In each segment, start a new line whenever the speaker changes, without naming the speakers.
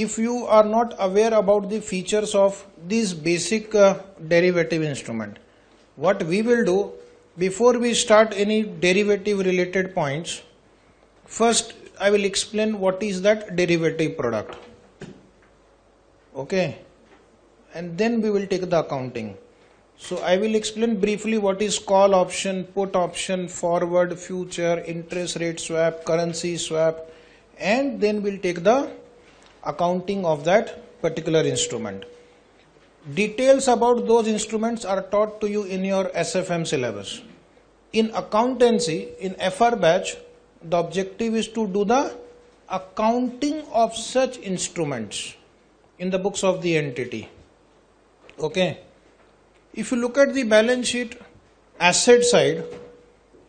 If you are not aware about the features of this basic derivative instrument, what we will do before we start any derivative related points, first I will explain what is that derivative product. Okay, and then we will take the accounting. So I will explain briefly what is call option, put option, forward, future, interest rate swap, currency swap, and then we'll take the accounting of that particular instrument. Details about those instruments are taught to you in your SFM syllabus. In accountancy, in FR batch, the objective is to do the accounting of such instruments in the books of the entity. Okay. If you look at the balance sheet asset side,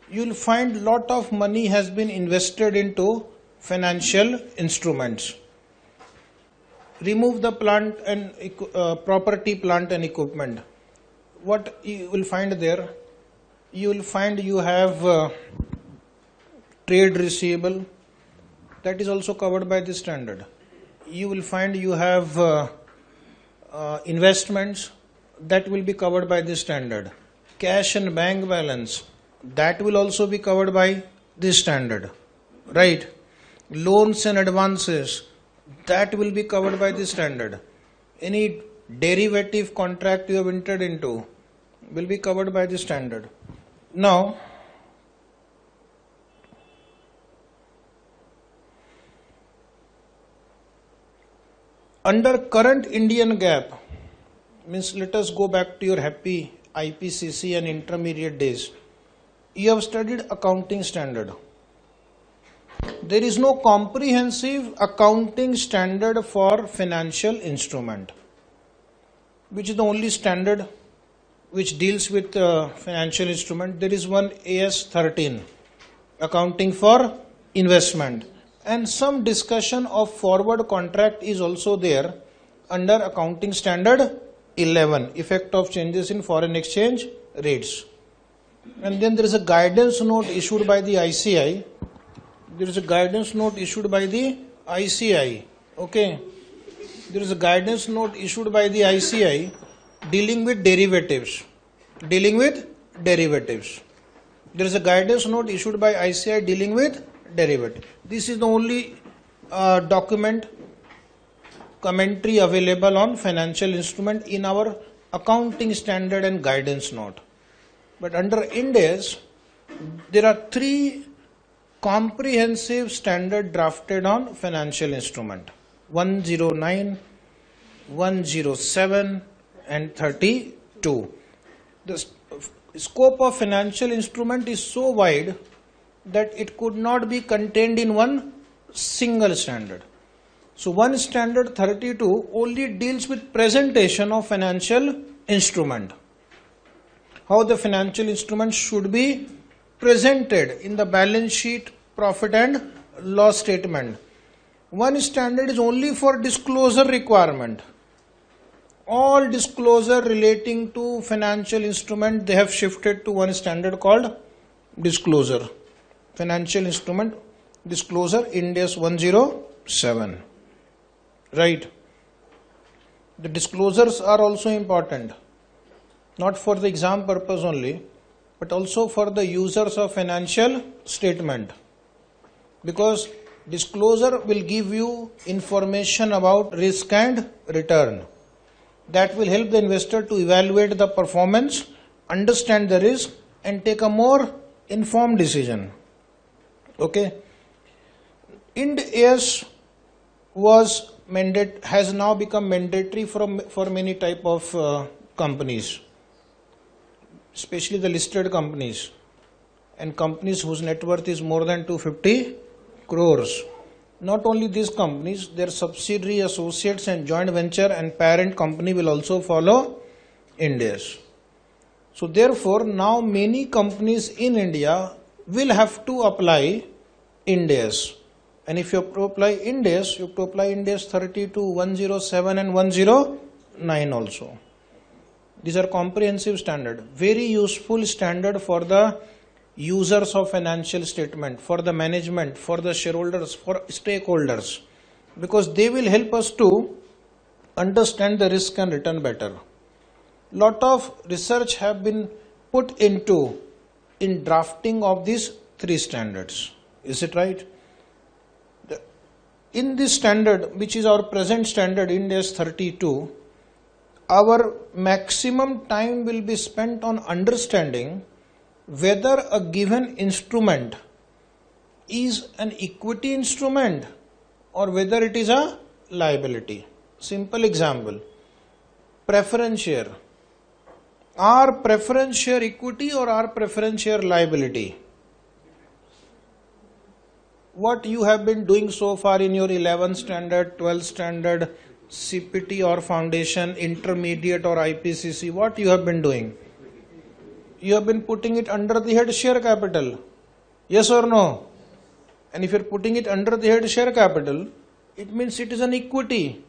you will find lot of money has been invested into financial instruments. Remove the plant and property, plant and equipment. What you will find there? You will find you have trade receivable, that is also covered by the standard. You will find you have investments, that will be covered by the standard. Cash and bank balance, that will also be covered by the standard, right? Loans and advances, that will be covered by the standard. Any derivative contract you have entered into will be covered by the standard. Now, under current Indian GAAP, means let us go back to your happy IPCC and intermediate days. You have studied accounting standard. There is no comprehensive accounting standard for financial instrument, which is the only standard which deals with financial instrument. There is one AS 13, accounting for investment, and some discussion of forward contract is also there under accounting standard 11, effect of changes in foreign exchange rates. And then there is a guidance note issued by the ICI. There is a guidance note issued by the ICI. Okay. There is a guidance note issued by the ICI dealing with derivatives. Dealing with derivatives. There is a guidance note issued by ICI dealing with derivative. This is the only document commentary available on financial instrument in our accounting standard and guidance note. But under Ind AS, there are 3 comprehensive standard drafted on financial instrument: 109, 107 and 32. The scope of financial instrument is so wide that it could not be contained in one single standard. So one standard 32 only deals with presentation of financial instrument. How the financial instrument should be presented in the balance sheet, profit and loss statement. One standard is only for disclosure requirement. All disclosure relating to financial instrument, they have shifted to one standard called disclosure. Financial instrument disclosure, Ind AS 107. Right. The disclosures are also important, not for the exam purpose only, but also for the users of financial statement, because disclosure will give you information about risk and return. That will help the investor to evaluate the performance, understand the risk and take a more informed decision. Okay. Ind AS has now become mandatory for many type of companies, especially the listed companies and companies whose net worth is more than 250 crores. Not only these companies, their subsidiary, associates and joint venture and parent company will also follow Ind AS. So therefore, now many companies in India will have to apply Ind AS. And if you apply Ind AS, you have to apply Ind AS 32, 107 and 109 also. These are comprehensive standard, very useful standard for the users of financial statement, for the management, for the shareholders, for stakeholders. because they will help us to understand the risk and return better. Lot of research have been put into in drafting of these three standards. Is it right? In this standard, which is our present standard, Ind AS 32, our maximum time will be spent on understanding whether a given instrument is an equity instrument or whether it is a liability. Simple example, preference share. Are preference share equity or are preference share liability? What you have been doing so far in your 11th standard, 12th standard, CPT or foundation, intermediate or IPCC, what you have been doing? You have been putting it under the head share capital. Yes or no? And if you are putting it under the head share capital, it means it is an equity.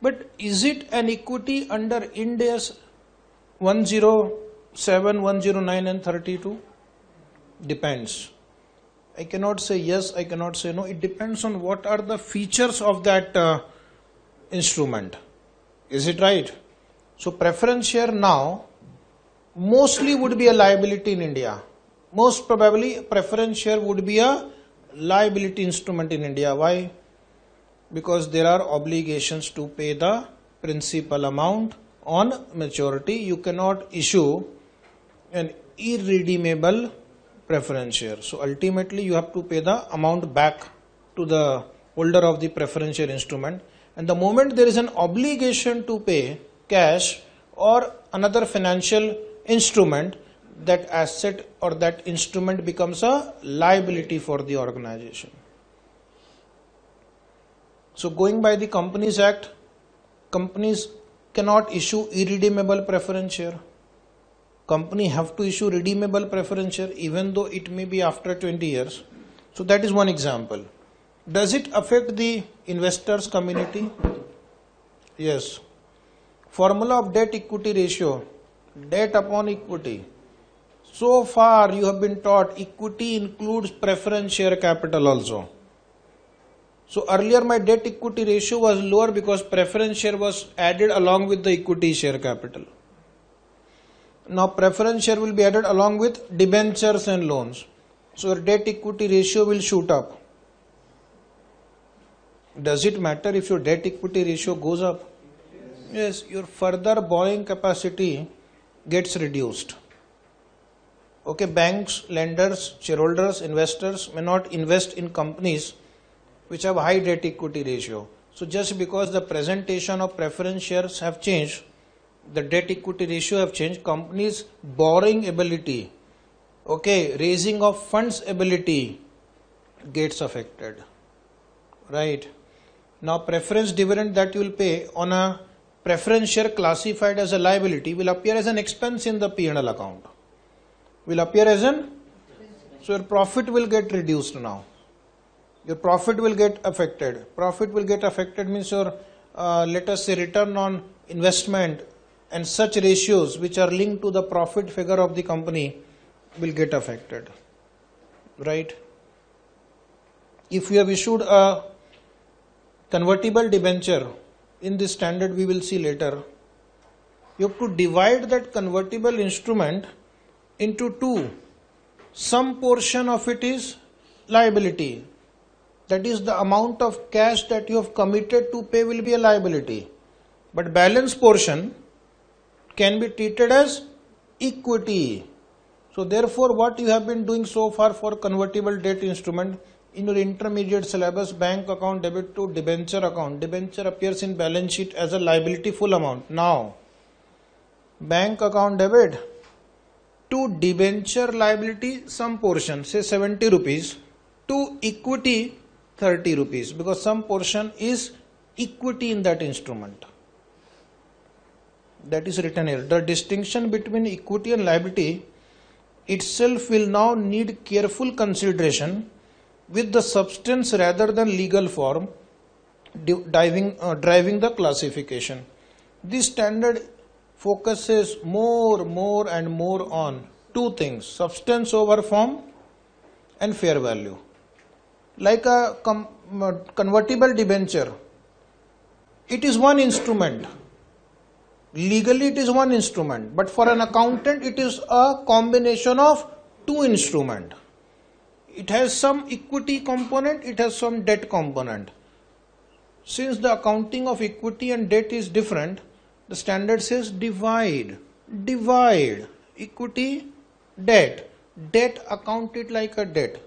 But is it an equity under Ind AS 107, 109 and 32? Depends. I cannot say yes, I cannot say no. It depends on what are the features of that instrument. Is it right? So preference share now mostly would be a liability in India. Most probably preference share would be a liability instrument in India. Why? Because there are obligations to pay the principal amount on maturity. You cannot issue an irredeemable preference share. So ultimately you have to pay the amount back to the holder of the preference share instrument. And the moment there is an obligation to pay cash or another financial instrument, that asset or that instrument becomes a liability for the organization. So going by the Companies Act, companies cannot issue irredeemable preference share. Company have to issue redeemable preference share even though it may be after 20 years. So that is one example. Does it affect the investors community? Yes. Formula of debt equity ratio, debt upon equity. So far you have been taught equity includes preference share capital also. So earlier my debt equity ratio was lower because preference share was added along with the equity share capital. Now preference share will be added along with debentures and loans. So your debt equity ratio will shoot up. Does it matter if your debt equity ratio goes up? Yes, your further borrowing capacity gets reduced. Okay, banks, lenders, shareholders, investors may not invest in companies which have high debt equity ratio. So just because the presentation of preference shares have changed, the debt equity ratio have changed, companies borrowing ability, okay, raising of funds ability gets affected, right? Now preference dividend that you will pay on a preference share classified as a liability will appear as an expense in the P&L account. Will appear as an, so your profit will get reduced now. Your profit will get affected. Profit will get affected means your, let us say, return on investment and such ratios which are linked to the profit figure of the company will get affected, right? If you have issued a convertible debenture, in this standard we will see later, you have to divide that convertible instrument into two. Some portion of it is liability. That is the amount of cash that you have committed to pay will be a liability. But balance portion can be treated as equity. So therefore what you have been doing so far for convertible debt instrument, in your intermediate syllabus, bank account debit to debenture account. Debenture appears in balance sheet as a liability full amount. Now bank account debit to debenture liability some portion, say 70 rupees, to equity 30 rupees, because some portion is equity in that instrument. That is written here. The distinction between equity and liability itself will now need careful consideration with the substance rather than legal form driving the classification. This standard focuses more and more on two things: substance over form and fair value. like a convertible debenture. It is one instrument. Legally it is one instrument, but for an accountant it is a combination of two instruments. It has some equity component, it has some debt component. Since the accounting of equity and debt is different, the standard says divide. Equity, debt. Debt accounted like a debt.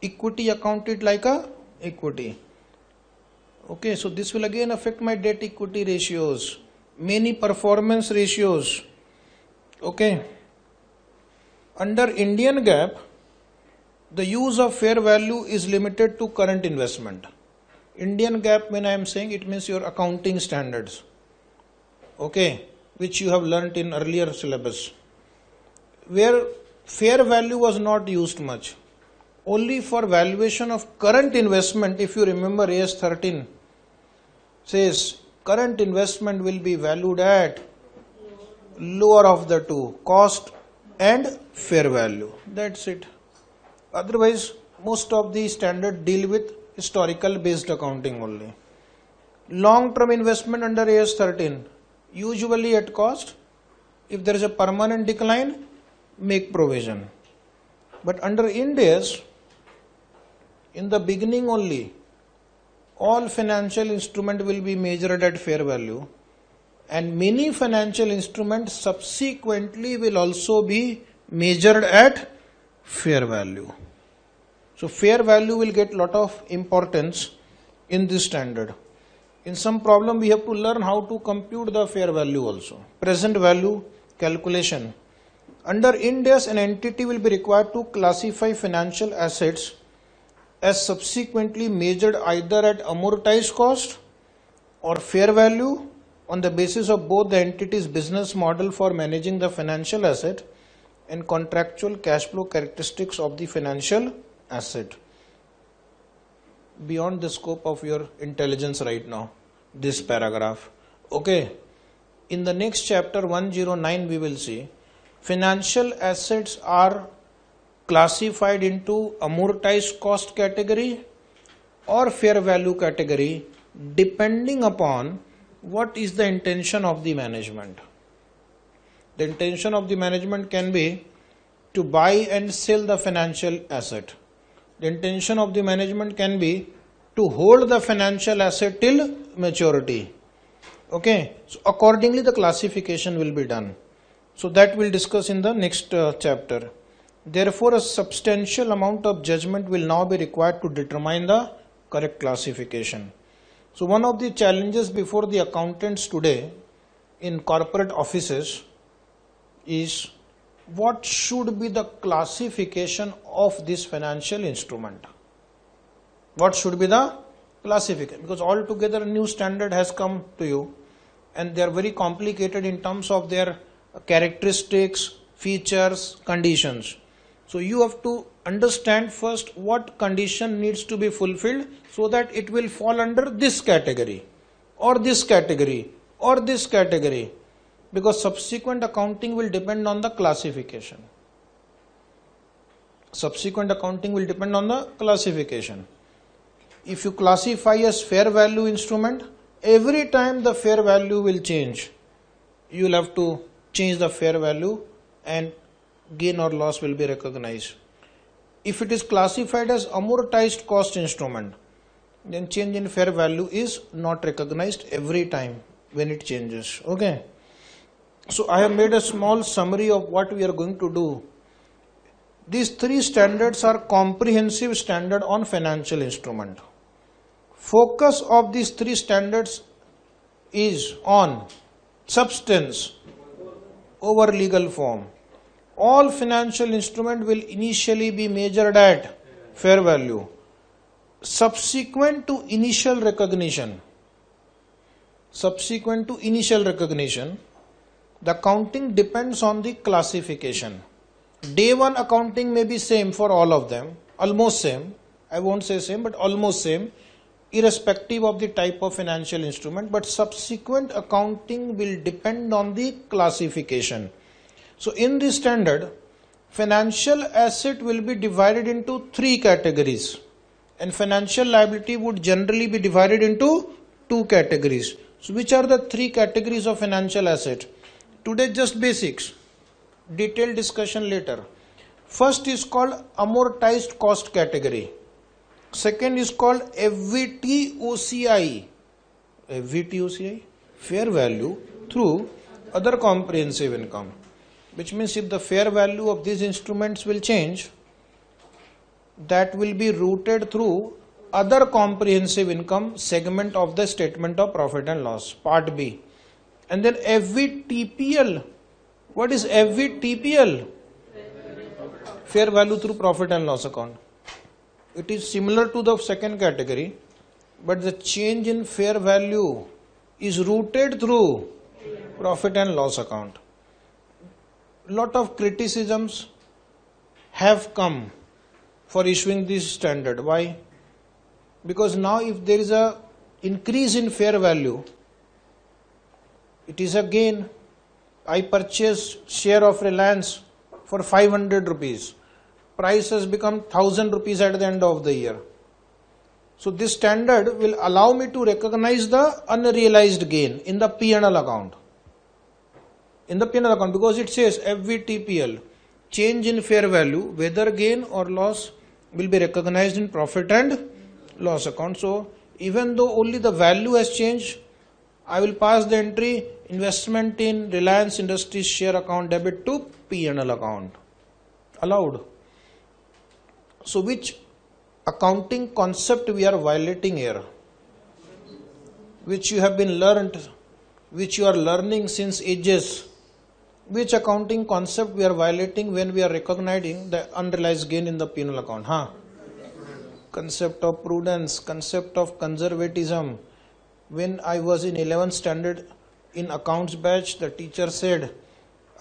Equity accounted like a equity. Okay, so this will again affect my debt equity ratios, many performance ratios. Okay. Under Indian GAAP, the use of fair value is limited to current investment. Indian GAAP, when I am saying, it means your accounting standards, okay, which you have learnt in earlier syllabus, where fair value was not used much. Only for valuation of current investment, if you remember AS 13 says current investment will be valued at lower of the two, cost and fair value. That's it. Otherwise, most of the standard deal with historical based accounting only. Long term investment under AS 13, usually at cost. If there is a permanent decline, make provision. But under Ind AS, in the beginning only, all financial instrument will be measured at fair value, and many financial instruments subsequently will also be measured at fair value. So fair value will get lot of importance in this standard. In some problem we have to learn how to compute the fair value also. Present value calculation. Under Ind AS, an entity will be required to classify financial assets as subsequently measured either at amortized cost or fair value on the basis of both the entity's business model for managing the financial asset and contractual cash flow characteristics of the financial asset. Beyond the scope of your intelligence right now, this paragraph. Okay. In the next chapter 109 we will see financial assets are classified into amortized cost category or fair value category depending upon what is the intention of the management. The intention of the management can be to buy and sell the financial asset. The intention of the management can be to hold the financial asset till maturity. Okay, so accordingly the classification will be done. So that we'll discuss in the next chapter. Therefore, a substantial amount of judgment will now be required to determine the correct classification. So one of the challenges before the accountants today in corporate offices is what should be the classification of this financial instrument. What should be the classification? Because altogether a new standard has come to you and they are very complicated in terms of their characteristics, features, conditions. So you have to understand first what condition needs to be fulfilled so that it will fall under this category or this category or this category, because subsequent accounting will depend on the classification. Subsequent accounting will depend on the classification. If you classify as fair value instrument, every time the fair value will change, you will have to change the fair value and gain or loss will be recognized. If it is classified as amortized cost instrument, then change in fair value is not recognized every time when it changes. Okay. So I have made a small summary of what we are going to do. These three standards are comprehensive standard on financial instrument. Focus of these three standards is on substance over legal form. All financial instrument will initially be measured at fair value. Subsequent to initial recognition, the accounting depends on the classification. Day one accounting may be same for all of them, almost same. I won't say same, but almost same, irrespective of the type of financial instrument. But subsequent accounting will depend on the classification. So in this standard, financial asset will be divided into three categories And financial liability would generally be divided into two categories. So which are the three categories of financial asset? Today just basics. Detailed discussion later. First is called amortized cost category. Second is called FVTOCI. FVTOCI? Fair value through other comprehensive income. Which means if the fair value of these instruments will change, that will be routed through other comprehensive income segment of the statement of profit and loss, part B. And then FVTPL. What is FVTPL? Fair value through profit and loss account. It is similar to the second category, but the change in fair value is routed through profit and loss account. Lot of criticisms have come for issuing this standard. Why? Because now if there is a increase in fair value, it is a gain. I purchased share of Reliance for 500 rupees. Price has become 1000 rupees at the end of the year. So this standard will allow me to recognize the unrealized gain in the P&L account. In the P&L account, because it says FVTPL, change in fair value, whether gain or loss, will be recognized in profit and loss account. So even though only the value has changed, I will pass the entry investment in Reliance Industries share account debit to P&L account. Allowed. So which accounting concept we are violating here? Which you have been learned, which you are learning since ages. Which accounting concept we are violating when we are recognizing the unrealized gain in the P&L account? Concept of prudence, concept of conservatism. When I was in 11th standard in accounts batch, the teacher said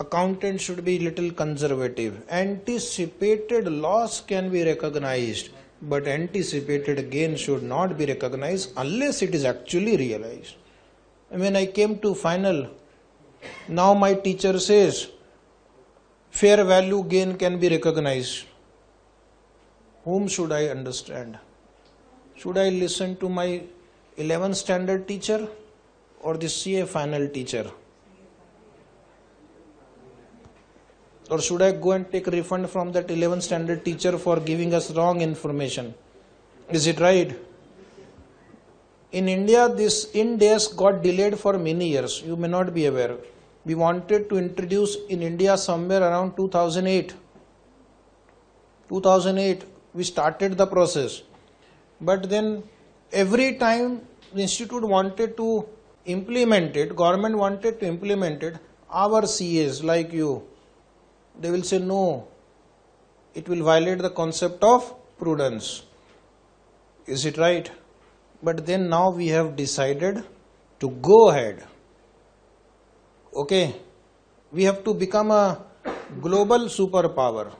accountant should be little conservative. Anticipated loss can be recognized, but anticipated gain should not be recognized unless it is actually realized. And when I came to final, now my teacher says fair value gain can be recognized. Whom should I understand? Should I listen to my 11th standard teacher or the CA final teacher? Or should I go and take refund from that 11th standard teacher for giving us wrong information? Is it right? In India, this Ind AS got delayed for many years. You may not be aware. We wanted to introduce in India somewhere around 2008. 2008, we started the process. But then every time the institute wanted to implement it, government wanted to implement it, our CAs like you, they will say no, it will violate the concept of prudence. Is it right? But then now we have decided to go ahead. Okay, we have to become a global superpower.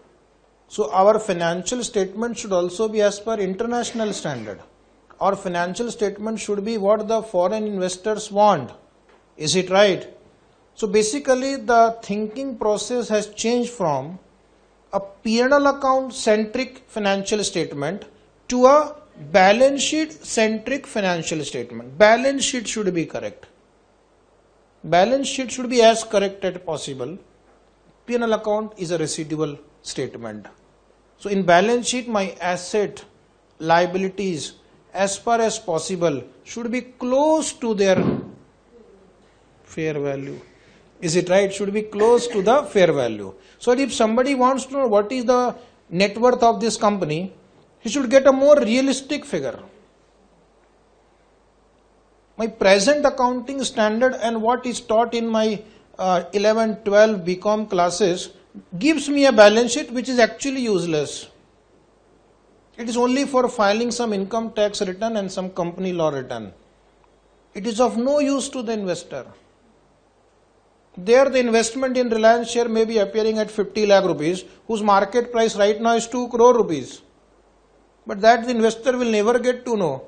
So our financial statement should also be as per international standard. Our financial statement should be what the foreign investors want. Is it right? So basically the thinking process has changed from a P&L account centric financial statement to a balance sheet centric financial statement. Balance sheet should be correct. Balance sheet should be as correct as possible. P&L account is a residual statement. So in balance sheet, my asset, liabilities, as far as possible, should be close to their fair value. Is it right? Should be close to the fair value. So if somebody wants to know what is the net worth of this company, he should get a more realistic figure. My present accounting standard and what is taught in my 11, 12 BCom classes gives me a balance sheet which is actually useless. It is only for filing some income tax return and some company law return. It is of no use to the investor. There the investment in Reliance share may be appearing at 50 lakh rupees, whose market price right now is 2 crore rupees. But that the investor will never get to know.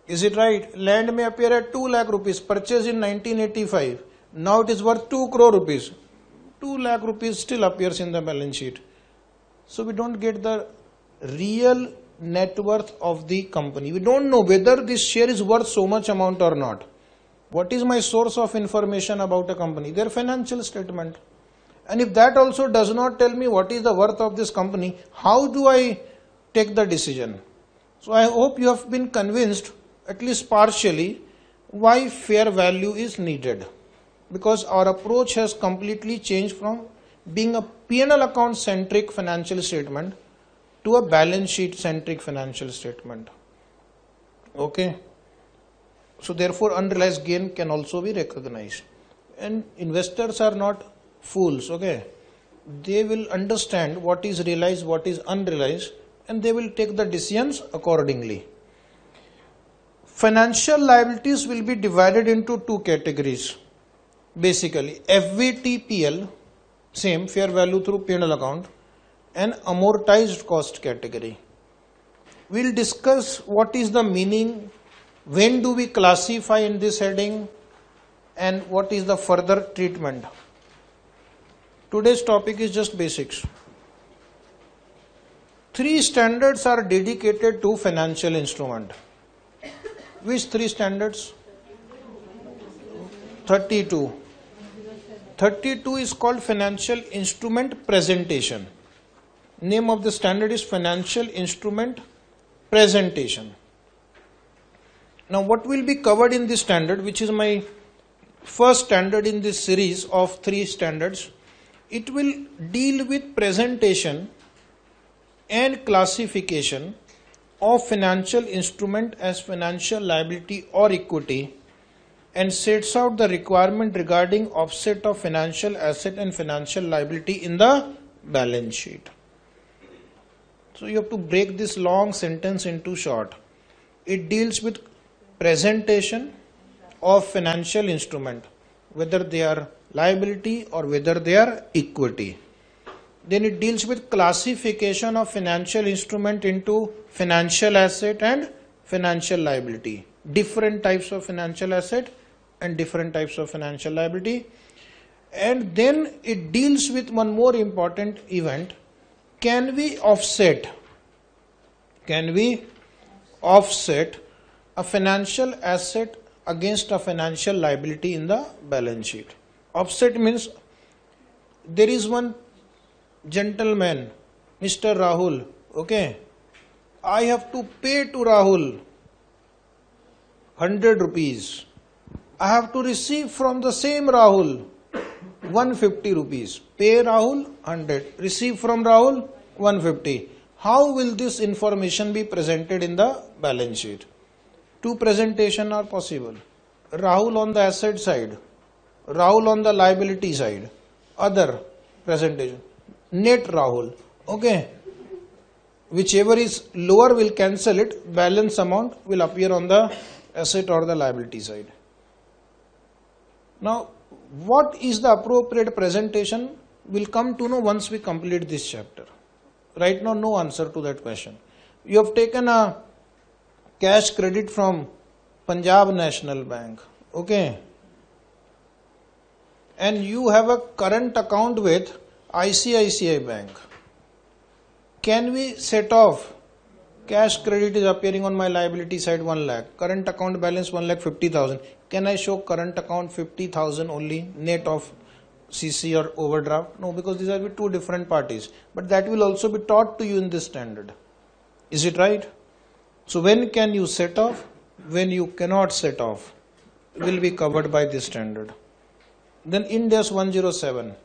Is it right? Land may appear at 2 lakh rupees, purchased in 1985. Now it is worth 2 crore rupees. 2 lakh rupees still appears in the balance sheet. So we don't get the real net worth of the company. We don't know whether this share is worth so much amount or not. What is my source of information about a company? Their financial statement. And if that also does not tell me what is the worth of this company, how do I take the decision? So I hope you have been convinced, at least partially, why fair value is needed. Because our approach has completely changed from being a P&L account centric financial statement to a balance sheet centric financial statement. Okay. So therefore unrealized gain can also be recognized. And investors are not fools, okay. They will understand what is realized, what is unrealized, and they will take the decisions accordingly. Financial liabilities will be divided into two categories. Basically, FVTPL, same fair value through P&L account, and amortized cost category. We'll discuss what is the meaning, when do we classify in this heading, and what is the further treatment. Today's topic is just basics. 3 standards are dedicated to financial instrument. Which 3 standards? 32. 32 is called financial instrument presentation. Name of the standard is financial instrument presentation. Now what will be covered in this standard, which is my first standard in this series of 3 standards? It will deal with presentation and classification of financial instrument as financial liability or equity, and sets out the requirement regarding offset of financial asset and financial liability in the balance sheet. So you have to break this long sentence into short. It deals with presentation of financial instrument, whether they are liability or whether they are equity. Then it deals with classification of financial instrument into financial asset and financial liability. Different types of financial asset and different types of financial liability. And then it deals with one more important event. Can we offset a financial asset against a financial liability in the balance sheet? Offset means there is one gentleman, Mr. Rahul, okay. I have to pay to Rahul 100 rupees. I have to receive from the same Rahul 150 rupees. Pay Rahul 100, receive from Rahul 150. How will this information be presented in the balance sheet? 2 presentations are possible. Rahul on the asset side, Rahul on the liability side. Other presentation, net Rahul, okay. Whichever is lower will cancel it, balance amount will appear on the asset or the liability side. Now, what is the appropriate presentation? We'll come to know once we complete this chapter. Right now, no answer to that question. You have taken a cash credit from Punjab National Bank, okay, and you have a current account with ICICI Bank. Can we set off? Cash credit is appearing on my liability side 1 lakh. Current account balance 1,50,000. Can I show current account 50,000 only net of CC or overdraft? No, because these are with 2 different parties. But that will also be taught to you in this standard. Is it right? So when can you set off? When you cannot set off, will be covered by this standard. Then Ind AS 107,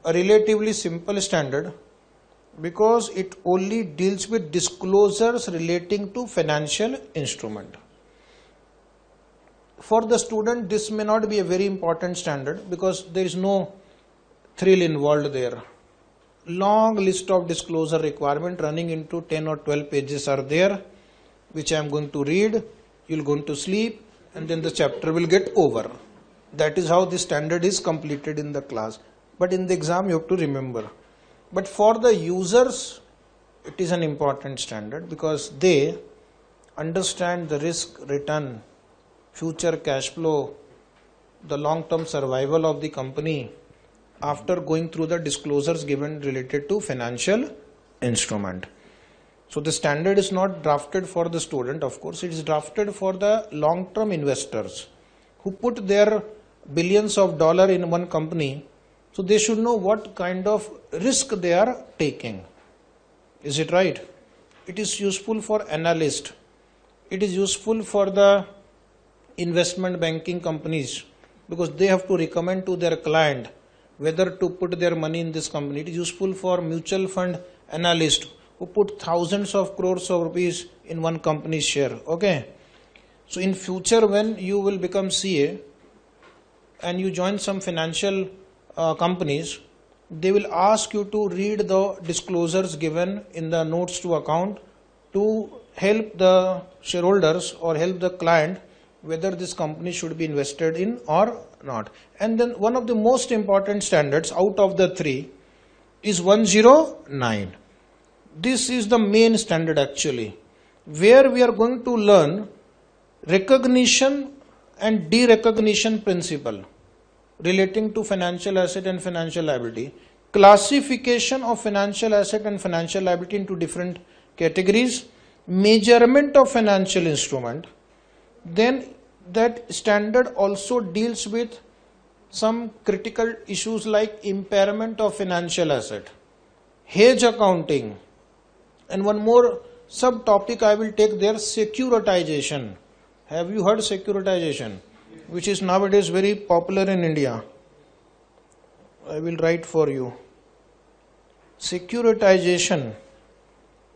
a relatively simple standard, because it only deals with disclosures relating to financial instrument. For the student, this may not be a very important standard because there is no thrill involved there. Long list of disclosure requirement running into 10 or 12 pages are there, which I am going to read. You will go to sleep and then the chapter will get over. That is how the standard is completed in the class. But in the exam you have to remember. But for the users, it is an important standard because they understand the risk, return, future cash flow, the long-term survival of the company after going through the disclosures given related to financial instrument. So the standard is not drafted for the student, of course, it is drafted for the long-term investors who put their billions of dollars in one company, so they should know what kind of risk they are taking. Is it right? It is useful for analysts. It is useful for the investment banking companies because they have to recommend to their client whether to put their money in this company. It is useful for mutual fund analysts who put thousands of crores of rupees in one company's share. Okay. So in future when you will become CA and you join some financial companies, they will ask you to read the disclosures given in the notes to account to help the shareholders or help the client whether this company should be invested in or not. And then one of the most important standards out of the three is 109. This is the main standard actually, where we are going to learn recognition and derecognition principle relating to financial asset and financial liability, classification of financial asset and financial liability into different categories, measurement of financial instrument. Then that standard also deals with some critical issues like impairment of financial asset, hedge accounting, and one more subtopic I will take there, securitization. Have you heard securitization? Which is nowadays very popular in India. I will write for you. Securitization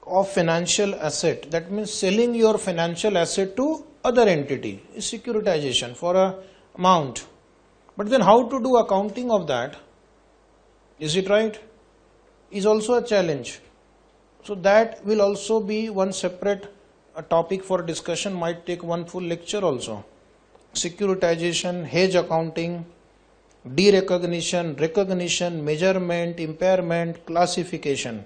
of financial asset, that means selling your financial asset to other entity, is securitization for a amount. But then how to do accounting of that? Is it right? Is also a challenge. So that will also be one separate topic for discussion, might take one full lecture also. Securitization, hedge accounting, derecognition, recognition, measurement, impairment, classification.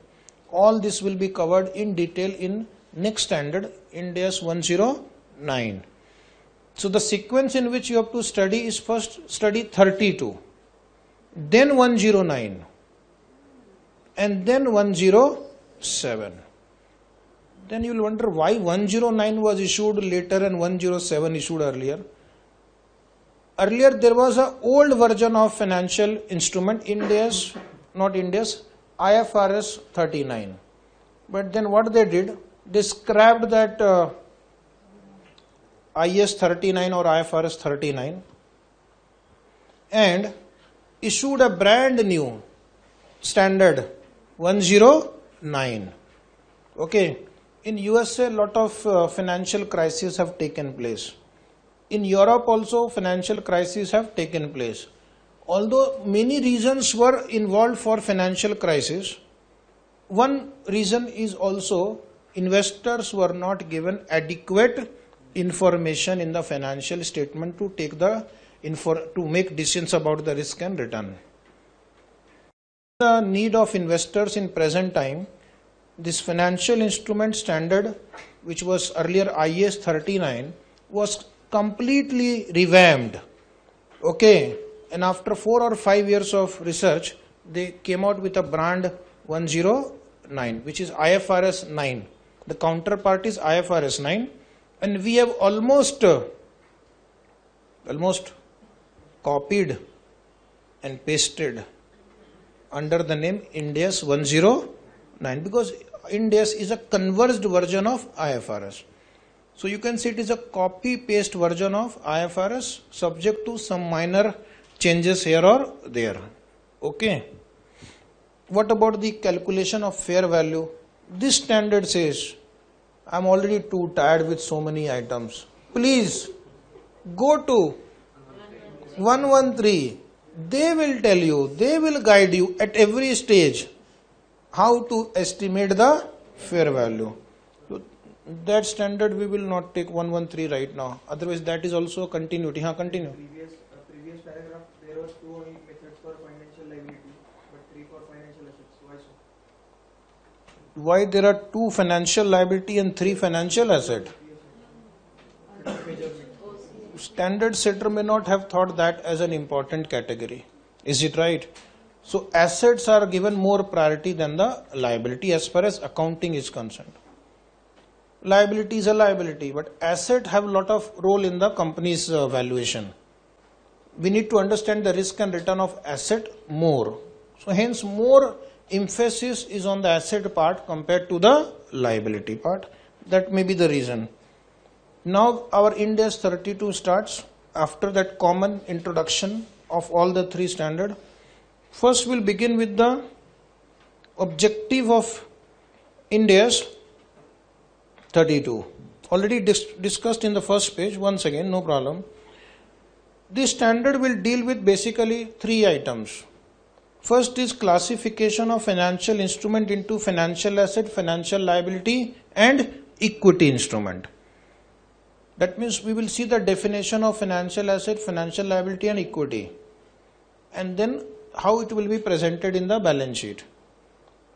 All this will be covered in detail in next standard, Ind AS 109. So the sequence in which you have to study is first study 32, then 109, and then 107. Then you will wonder why 109 was issued later and 107 issued earlier. Earlier there was an old version of financial instrument, Ind AS, not Ind AS, IFRS 39. But then what they did, they scrapped that IAS 39 or IFRS 39 and issued a brand new standard 109. Okay. In USA, a lot of financial crises have taken place. In Europe also, financial crises have taken place. Although many reasons were involved for financial crisis, one reason is also investors were not given adequate information in the financial statement to take the to make decisions about the risk and return. The need of investors in present time, this financial instrument standard, which was earlier IAS 39, was completely revamped. Okay, and after 4 or 5 years of research, they came out with a brand 109, which is IFRS 9. The counterpart is IFRS 9, and we have almost copied and pasted under the name Ind AS 109, because Ind AS is a converged version of IFRS. So you can see it is a copy-paste version of IFRS subject to some minor changes here or there. Okay. What about the calculation of fair value? This standard says, I am already too tired with so many items. Please go to 113. They will tell you, they will guide you at every stage how to estimate the fair value. So that standard we will not take 113 right now. Otherwise that is also a continuity. Continue.
Previous paragraph there was 2 only methods for financial liability, but 3 for financial assets. Why so?
Why there are 2 financial liability and 3 financial asset? Standard setter may not have thought that as an important category. Is it right? So assets are given more priority than the liability as far as accounting is concerned. Liability is a liability, but asset have a lot of role in the company's valuation. We need to understand the risk and return of asset more. So hence more emphasis is on the asset part compared to the liability part. That may be the reason. Now our Ind AS 32 starts after that common introduction of all the three standard. First we'll begin with the objective of Ind AS 32. Already discussed in the first page. Once again, no problem. This standard will deal with basically three items. First is classification of financial instrument into financial asset, financial liability and equity instrument. That means we will see the definition of financial asset, financial liability and equity, and then how it will be presented in the balance sheet.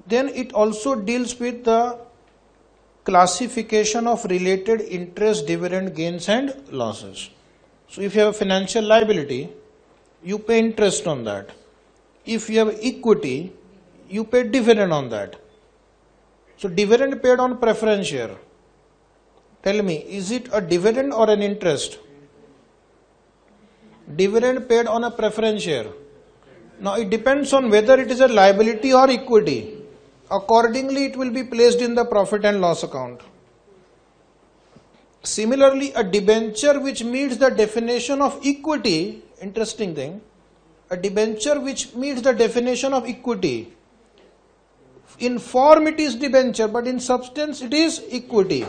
Then it also deals with the classification of related interest, dividend, gains and losses. So if you have a financial liability, you pay interest on that. If you have equity, you pay dividend on that. So dividend paid on preference share. Tell me, is it a dividend or an interest? Dividend paid on a preference share. Now it depends on whether it is a liability or equity. Accordingly, it will be placed in the profit and loss account. Similarly, a debenture which meets the definition of equity, interesting thing, a debenture which meets the definition of equity. In form it is debenture, but in substance it is equity.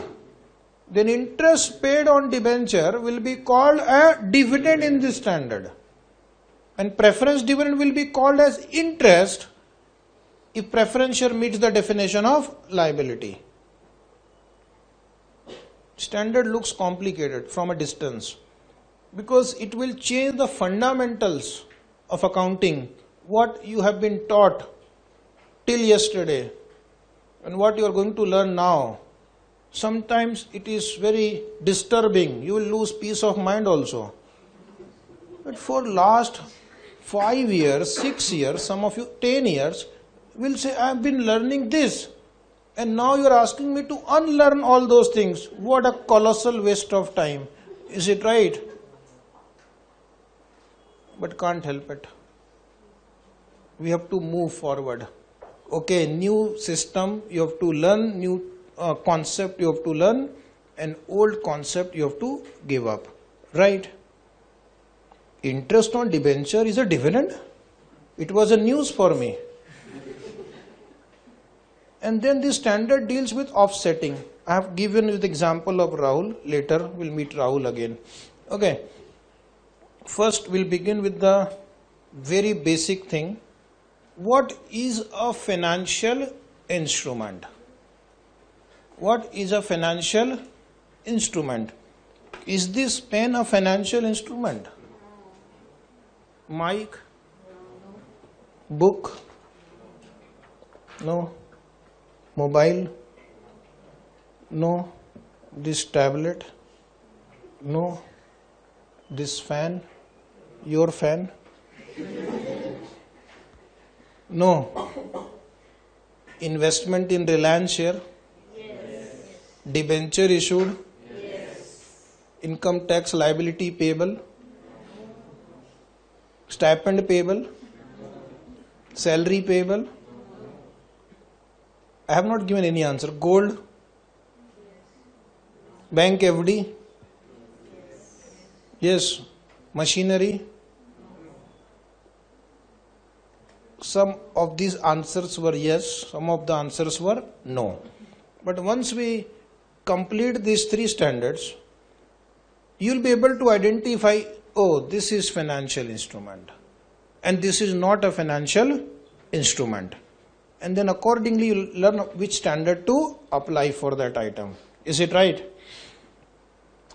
Then interest paid on debenture will be called a dividend in this standard. And preference dividend will be called as interest if preference share meets the definition of liability. Standard looks complicated from a distance because it will change the fundamentals of accounting, what you have been taught till yesterday and what you are going to learn now. Sometimes it is very disturbing. You will lose peace of mind also. But for last 5 years, 6 years, some of you 10 years, will say, I have been learning this and now you are asking me to unlearn all those things. What a colossal waste of time. Is it right? But can't help it. We have to move forward. Okay, new system you have to learn, new concept you have to learn, and old concept you have to give up. Right? Interest on debenture is a dividend. It was a news for me. And then the standard deals with offsetting. I have given you the example of Rahul. Later we'll meet Rahul again. Okay. First we'll begin with the very basic thing. What is a financial instrument? What is a financial instrument? Is this pen a financial instrument? Mic? Book? No. Mobile? No. This tablet? No. This fan? Your fan? No. Investment in Reliance share? Yes. Debenture issued? Yes. Income tax liability payable? Stipend payable? Salary payable? I have not given any answer. Gold? Bank FD? Yes. Machinery? Some of these answers were yes, some of the answers were no. But once we complete these three standards, you will be able to identify, oh, this is financial instrument and this is not a financial instrument. And then accordingly you will learn which standard to apply for that item. Is it right?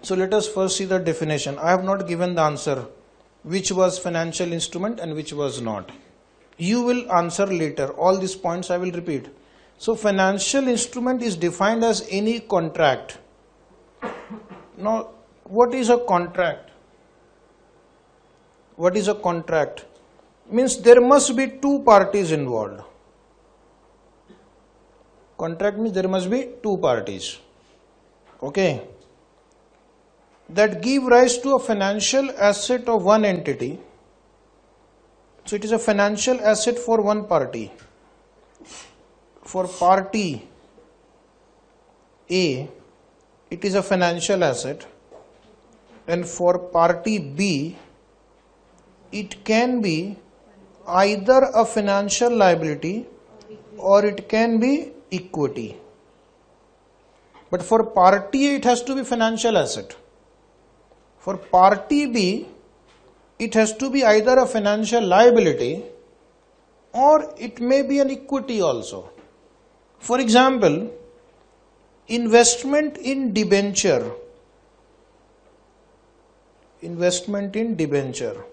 So let us first see the definition. I have not given the answer which was financial instrument and which was not. You will answer later. All these points I will repeat. So financial instrument is defined as any contract. Now, what is a contract? What is a contract? Means there must be two parties involved. Contract means there must be two parties. okay, that give rise to a financial asset of one entity. So it is a financial asset for one party. For party A, it is a financial asset, and for party B, it can be either a financial liability or it can be equity. But for party A, it has to be financial asset. For party B, it has to be either a financial liability or it may be an equity also. For example, investment in debenture. Investment in debenture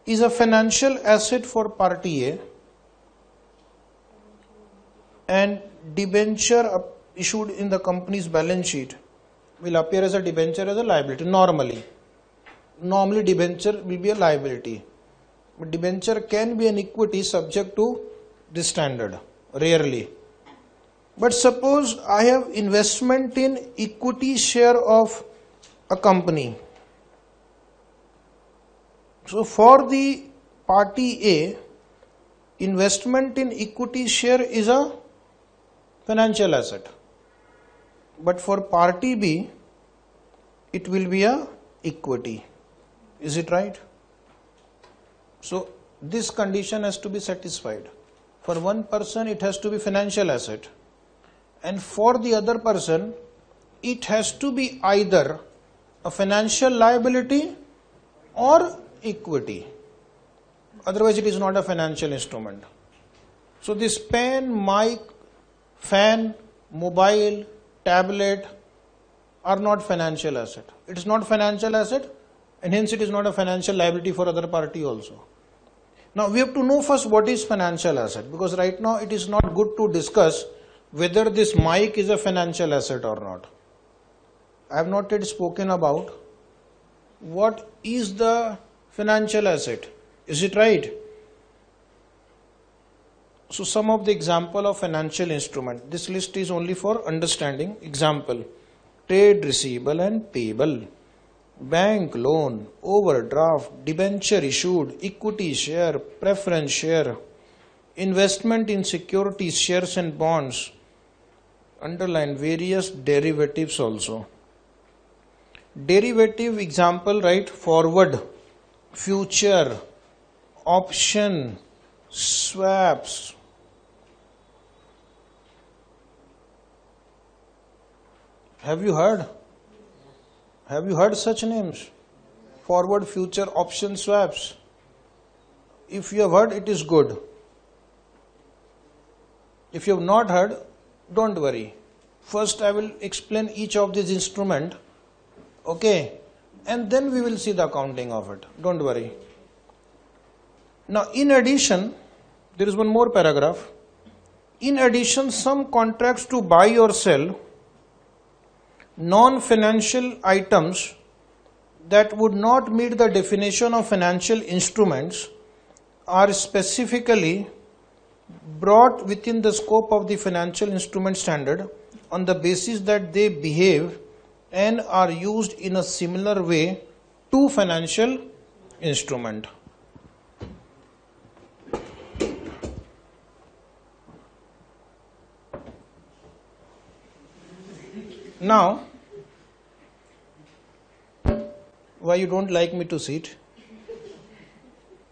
is a financial asset for party A, and debenture issued in the company's balance sheet will appear as a debenture as a liability normally. Normally debenture will be a liability, but debenture can be an equity subject to this standard, rarely. But suppose I have investment in equity share of a company. So for the party A, investment in equity share is a financial asset. But for party B, it will be a equity. Is it right? So this condition has to be satisfied. For one person, it has to be financial asset, and for the other person, it has to be either a financial liability or equity. Otherwise, it is not a financial instrument. So this pen, mic, fan, mobile, tablet are not financial asset. It is not financial asset, and hence it is not a financial liability for other party also. Now we have to know first what is financial asset, because right now it is not good to discuss whether this mic is a financial asset or not. I have not yet spoken about what is the financial asset. Is it right? So some of the example of financial instrument. This list is only for understanding. Example: trade receivable and payable, bank loan, overdraft, debenture issued, equity share, preference share, investment in securities, shares and bonds. Underline various derivatives also. Derivative example, right? Forward, future, option, swaps. Have you heard? Have you heard such names? Forward, future, option, swaps. If you have heard, it is good. If you have not heard, don't worry. First I will explain each of these instruments, okay, and then we will see the accounting of it. Don't worry. Now in addition, there is one more paragraph. In addition, some contracts to buy or sell non-financial items that would not meet the definition of financial instruments are specifically brought within the scope of the financial instrument standard on the basis that they behave and are used in a similar way to financial instrument. Now, why you don't like me to sit?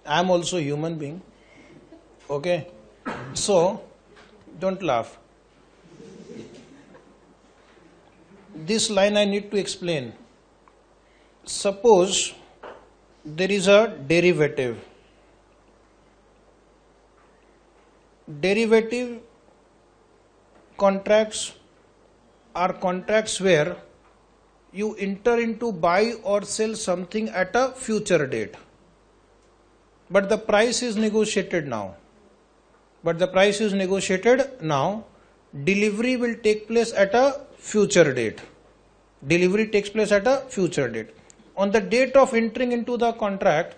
I am also a human being. Okay? So, don't laugh. This line I need to explain. Suppose there is a derivative. Derivative contracts are contracts where you enter into buy or sell something at a future date. But the price is negotiated now. Delivery will take place at a future date. On the date of entering into the contract,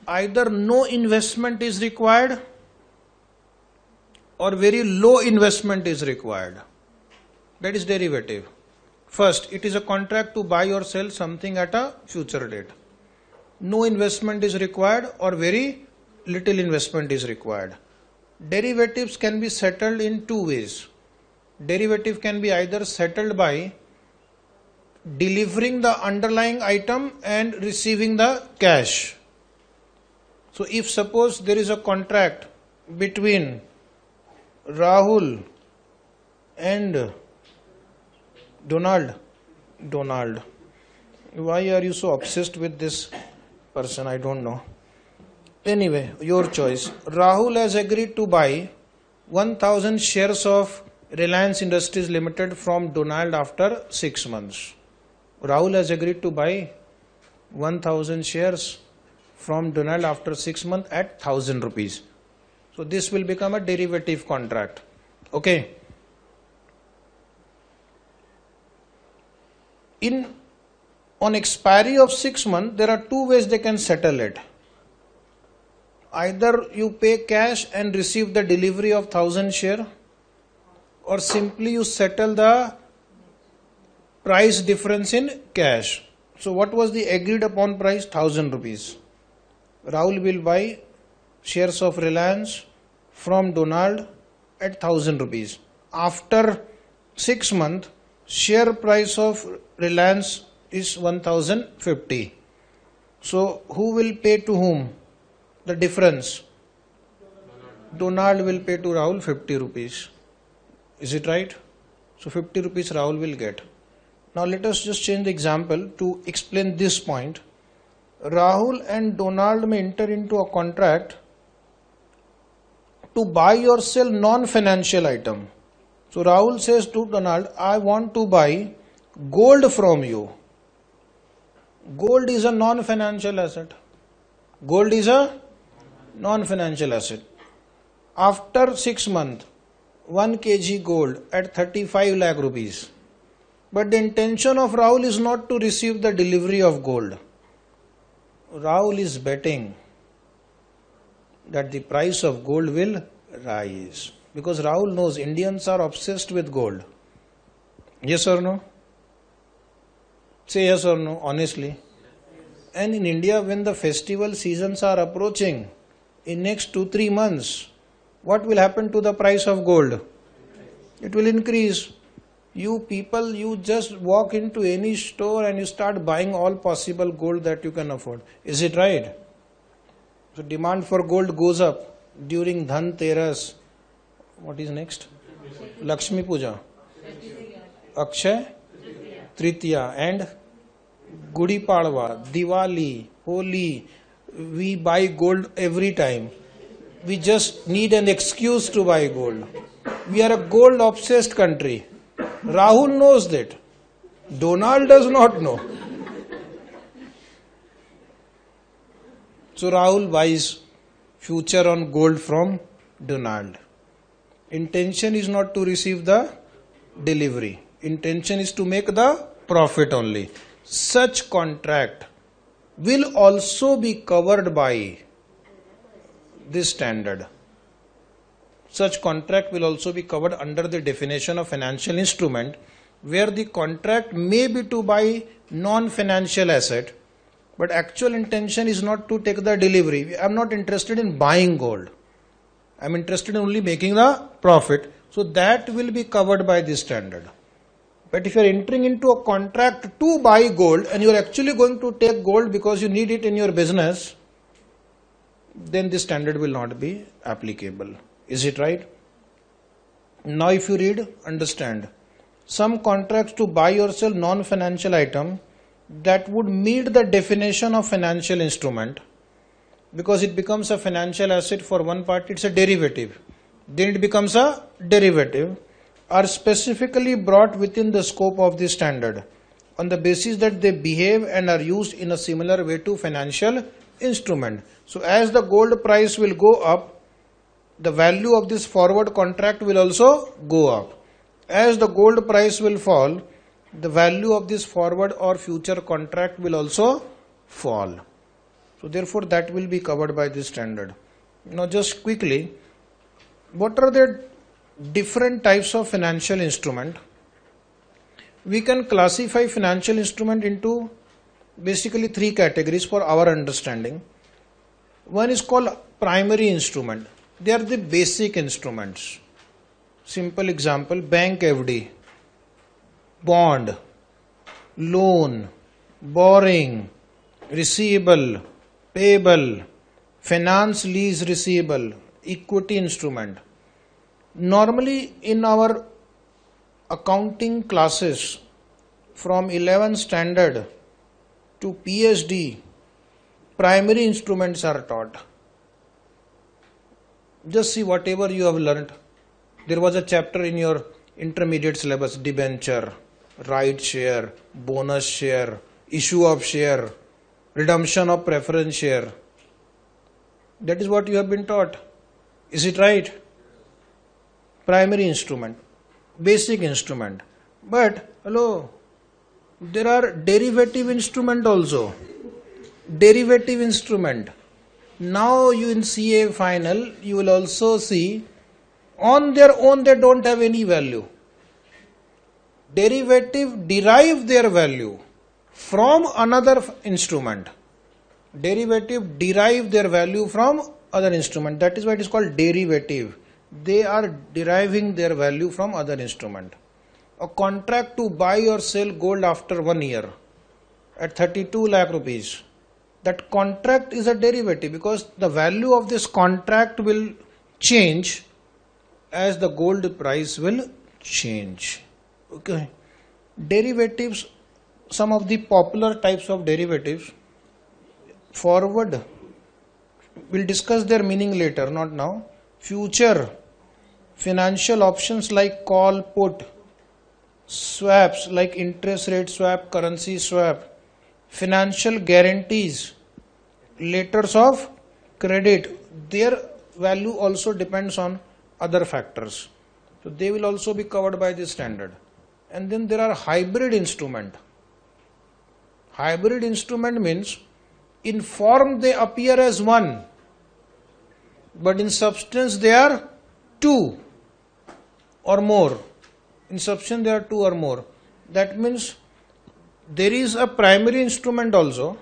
either no investment is required or very low investment is required. That is derivative. First, it is a contract to buy or sell something at a future date. No investment is required or very little investment is required. Derivatives can be settled in two ways. Derivative can be either settled by delivering the underlying item and receiving the cash. So if suppose there is a contract between Rahul and Donald, why are you so obsessed with this person? I don't know. Anyway, your choice. Rahul has agreed to buy 1000 shares of Reliance Industries Limited from Donald after 6 months. Rahul has agreed to buy 1000 shares from Donald after 6 months at 1000 rupees. So this will become a derivative contract. Okay. On expiry of 6 months, there are two ways they can settle it. Either you pay cash and receive the delivery of 1000 share, or simply you settle the price difference in cash. So what was the agreed upon price? 1000 rupees. Rahul will buy shares of Reliance from Donald at 1000 rupees. After 6 months, share price of Reliance is 1050. So who will pay to whom the difference? Donald will pay to Rahul 50 rupees. Is it right? So 50 rupees Rahul will get. Now let us just change the example to explain this point. Rahul and Donald may enter into a contract to buy or sell non-financial item. So Rahul says to Donald, I want to buy gold from you. Gold is a non-financial asset. Gold is a non-financial asset. After 6 months, 1 kg gold at 35 lakh rupees. But the intention of Rahul is not to receive the delivery of gold. Rahul is betting that the price of gold will rise. Because Rahul knows Indians are obsessed with gold. Yes or no? Say yes or no, honestly. And in India, when the festival seasons are approaching, in next 2-3 months, what will happen to the price of gold? It will increase. You people, you just walk into any store and you start buying all possible gold that you can afford. Is it right? So demand for gold goes up during Dhanteras. What is next? Lakshmi Puja, Akshay Tritiya and Gudi Padwa, Diwali, Holi. We buy gold every time. We just need an excuse to buy gold. We are a gold obsessed country. Rahul knows that. Donald does not know. So Rahul buys future on gold from Donald. Intention is not to receive the delivery. Intention is to make the profit only. Such contract will also be covered by this standard. Such contract will also be covered under the definition of financial instrument, where the contract may be to buy non-financial asset, but actual intention is not to take the delivery. I am not interested in buying gold. I am interested in only making the profit. So that will be covered by this standard. But if you are entering into a contract to buy gold and you are actually going to take gold because you need it in your business, then this standard will not be applicable. Is it right? Now if you read, understand. Some contracts to buy or sell non-financial item that would meet the definition of financial instrument, because it becomes a financial asset for one party, it's a derivative. Then it becomes a derivative, are specifically brought within the scope of this standard on the basis that they behave and are used in a similar way to financial instrument. So as the gold price will go up, the value of this forward contract will also go up. As the gold price will fall, the value of this forward or future contract will also fall. So therefore that will be covered by this standard. Now just quickly, what are the different types of financial instrument? We can classify financial instrument into basically three categories for our understanding. One is called primary instrument. They are the basic instruments. Simple example, bank FD, bond, loan, borrowing, receivable, payable, finance lease receivable, equity instrument. Normally in our accounting classes from 11th standard to PhD, primary instruments are taught. Just see whatever you have learnt. There was a chapter in your intermediate syllabus, debenture, right share, bonus share, issue of share, redemption of preference share. That is what you have been taught. Is it right? Primary instrument, basic instrument. But, hello, there are derivative instrument also. Derivative instrument. Now you in CA final, you will also see on their own they don't have any value. Derivative derive their value from another instrument. Derivative derive their value from other instrument. That is why it is called derivative. They are deriving their value from other instrument. A contract to buy or sell gold after 1 year at 32 lakh rupees. That contract is a derivative because the value of this contract will change as the gold price will change. Okay. Derivatives, some of the popular types of derivatives. Forward, we'll discuss their meaning later, not now. Future, financial options like call, put, swaps like interest rate swap, currency swap, financial guarantees, letters of credit, their value also depends on other factors. So they will also be covered by this standard. And then there are hybrid instrument. Hybrid instrument means in form they appear as one, but in substance they are two or more. In substance they are two or more. That means there is a primary instrument also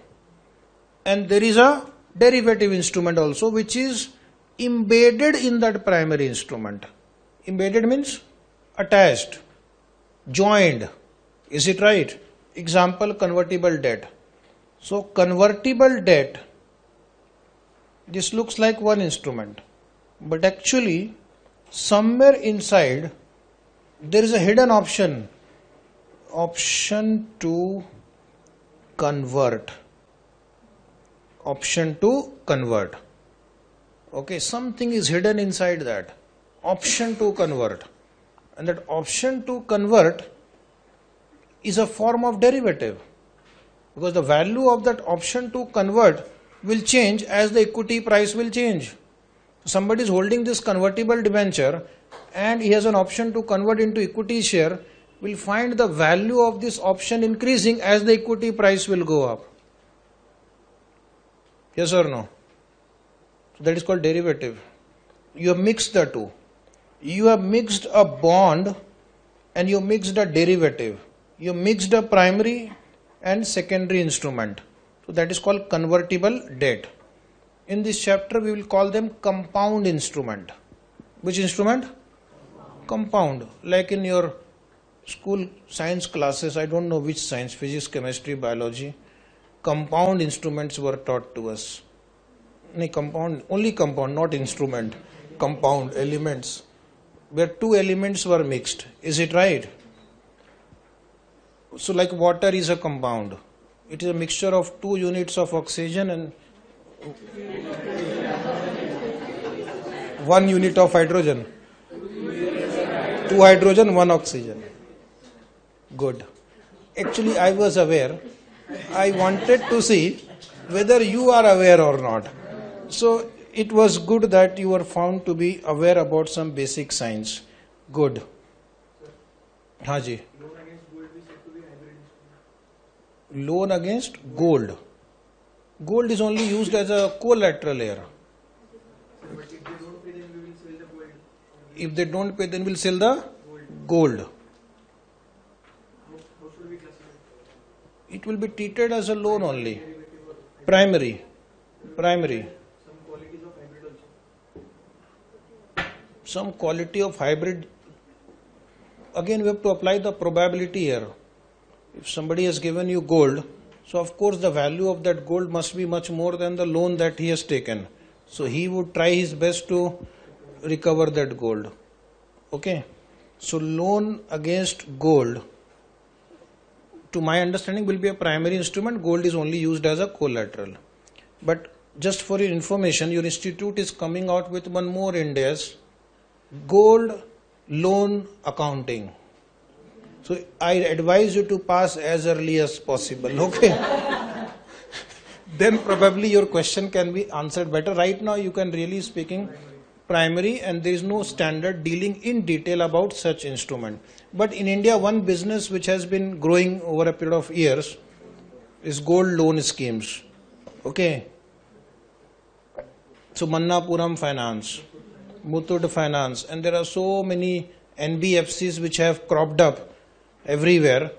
and there is a derivative instrument also which is embedded in that primary instrument. Embedded means attached, joined. Is it right? Example, convertible debt. So convertible debt, this looks like one instrument, but actually somewhere inside there is a hidden option to convert. Option to convert. Okay, something is hidden inside that. Option to convert. And that option to convert is a form of derivative. Because the value of that option to convert will change as the equity price will change. Somebody is holding this convertible debenture and he has an option to convert into equity share, will find the value of this option increasing as the equity price will go up. Yes or no? So that is called derivative. You have mixed the two. You have mixed a bond and you mixed a derivative. You mixed a primary and secondary instrument. So that is called convertible debt. In this chapter we will call them compound instrument. Which instrument? Compound. Like in your school science classes, I don't know which science, physics, chemistry, biology, compound instruments were taught to us. No, compound, only compound, not instrument. Compound elements, where two elements were mixed. Is it right? So like water is a compound. It is a mixture of 2 units of oxygen and 1 unit of hydrogen. 2 hydrogen, 1 oxygen. Good. Actually, I was aware. I wanted to see whether you are aware or not. So it was good that you were found to be aware about some basic science. Good. Haji. Loan against gold. Gold is only used as a collateral here.
If they don't pay, then we will sell the gold.
If they don't pay, then we'll sell the gold. It will be treated as a loan only.
Derivative or hybrid.
Primary.
Some qualities of hybrid also.
Some quality of hybrid. Again, we have to apply the probability here. If somebody has given you gold, so of course the value of that gold must be much more than the loan that he has taken. So he would try his best to recover that gold. Okay. So loan against gold, to my understanding, will be a primary instrument. Gold is only used as a collateral. But just for your information, your institute is coming out with one more Ind AS, gold loan accounting. So I advise you to pass as early as possible. Okay. Then probably your question can be answered better. Right now you can really speaking primary, and there is no standard dealing in detail about such instrument. But in India, one business which has been growing over a period of years is gold loan schemes. Okay. So Mannapuram Finance, Muthoot Finance, and there are so many NBFCs which have cropped up everywhere.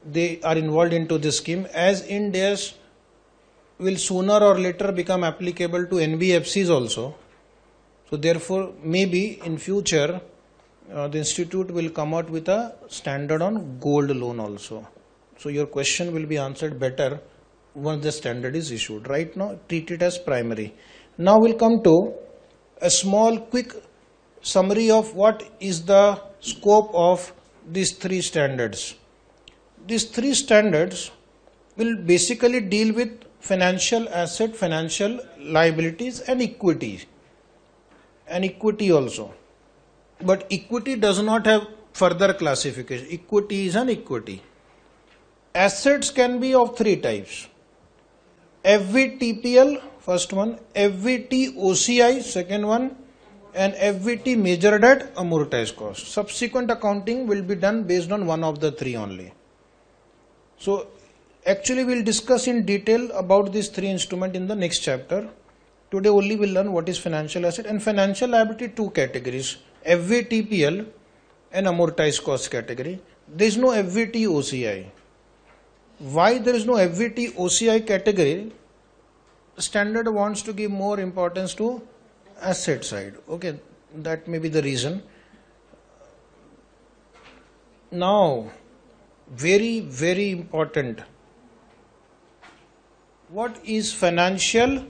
They are involved into this scheme, as Ind AS will sooner or later become applicable to NBFCs also. So therefore, maybe in future, the institute will come out with a standard on gold loan also. So your question will be answered better once the standard is issued. Right now, treat it as primary. Now we'll come to a small quick summary of what is the scope of these three standards. These three standards will basically deal with financial asset, financial liabilities, and equity. And equity also. But equity does not have further classification. Equity is an equity. Assets can be of three types. FVTPL, first one, FVTOCI, second one, and FVT measured at amortized cost. Subsequent accounting will be done based on one of the three only. So actually we'll discuss in detail about these three instruments in the next chapter. Today only we'll learn what is financial asset and financial liability, two categories, FVTPL and amortized cost category. There is no FVTOCI. Why there is no FVTOCI category? Standard wants to give more importance to asset side. Okay, that may be the reason. Now, very, very important. What is financial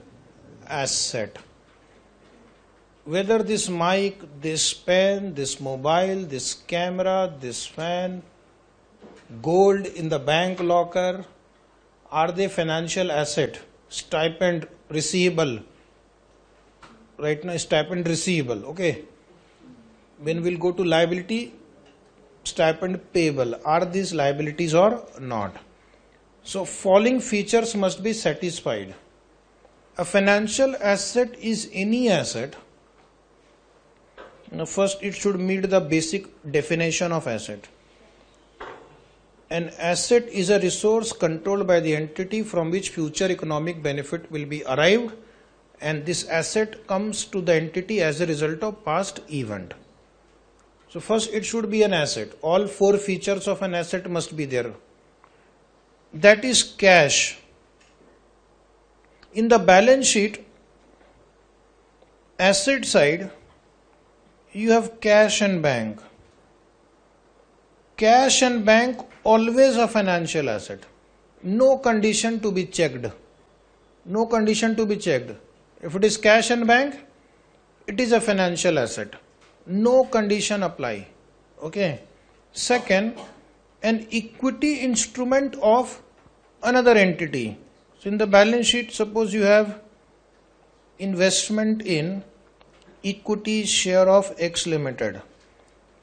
asset? Whether this mic, this pen, this mobile, this camera, this fan, gold in the bank locker, are they financial asset? Stipend receivable. Right now, stipend receivable. Okay. When we'll go to liability, stipend payable. Are these liabilities or not? So, following features must be satisfied. A financial asset is any asset. Now, first, it should meet the basic definition of asset. An asset is a resource controlled by the entity from which future economic benefit will be arrived, and this asset comes to the entity as a result of past event. So first it should be an asset. All four features of an asset must be there. That is cash. In the balance sheet, asset side, you have cash and bank. Cash and bank always a financial asset. No condition to be checked. No condition to be checked. If it is cash and bank, it is a financial asset. No condition apply. Okay. Second, an equity instrument of another entity. So in the balance sheet, suppose you have investment in equity share of X Limited.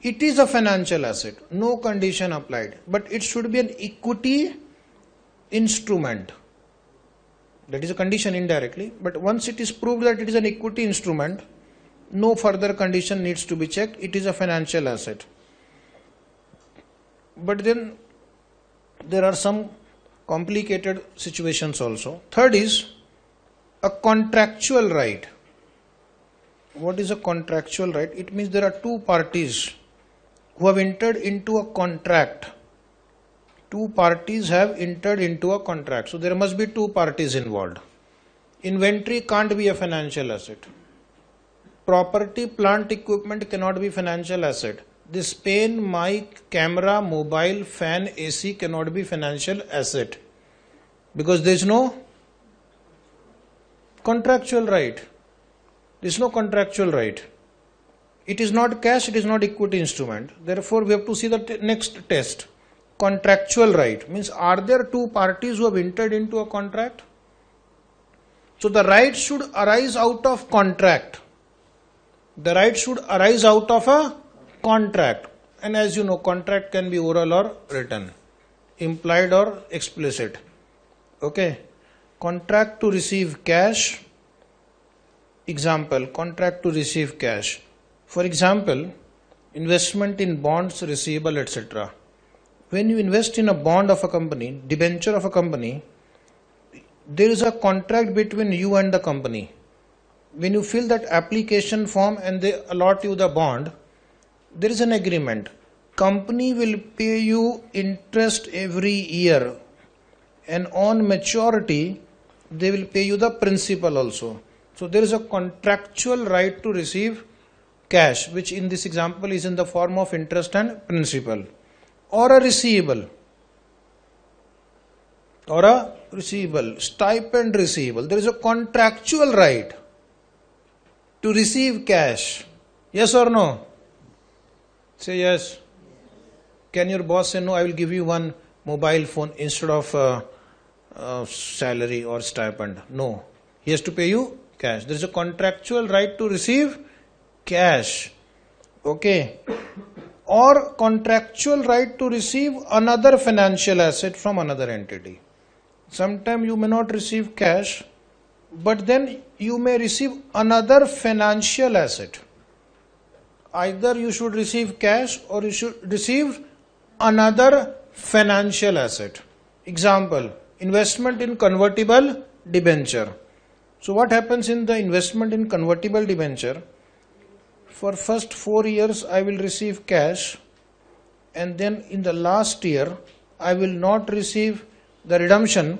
It is a financial asset. No condition applied. But it should be an equity instrument. That is a condition indirectly. But once it is proved that it is an equity instrument, no further condition needs to be checked. It is a financial asset. But then there are some complicated situations also. Third is a contractual right. What is a contractual right? It means there are two parties who have entered into a contract Two parties have entered into a contract. So there must be two parties involved. Inventory can't be a financial asset. Property, plant, equipment cannot be financial asset. This pen, mic, camera, mobile, fan, AC cannot be financial asset because there is no contractual right. There is no contractual right. It is not cash, it is not equity instrument. Therefore, we have to see the next test. Contractual right means, are there two parties who have entered into a contract? So the right should arise out of contract. The right should arise out of a contract. And as you know, contract can be oral or written, implied or explicit. Okay. Contract to receive cash. Example, contract to receive cash. For example, investment in bonds, receivable, etc. When you invest in a bond of a company, debenture of a company, there is a contract between you and the company. When you fill that application form and they allot you the bond, there is an agreement. Company will pay you interest every year, and on maturity, they will pay you the principal also. So there is a contractual right to receive cash, which in this example is in the form of interest and principal, or a receivable, stipend receivable. There is a contractual right to receive cash. Yes or no? Say yes. Can your boss say, no, I will give you one mobile phone instead of salary or stipend? No. He has to pay you cash. There is a contractual right to receive cash. Okay. Or contractual right to receive another financial asset from another entity. Sometimes you may not receive cash, but then you may receive another financial asset. Either you should receive cash or you should receive another financial asset. Example, investment in convertible debenture. So what happens in the investment in convertible debenture? For first 4 years I will receive cash, and then in the last year I will not receive the redemption,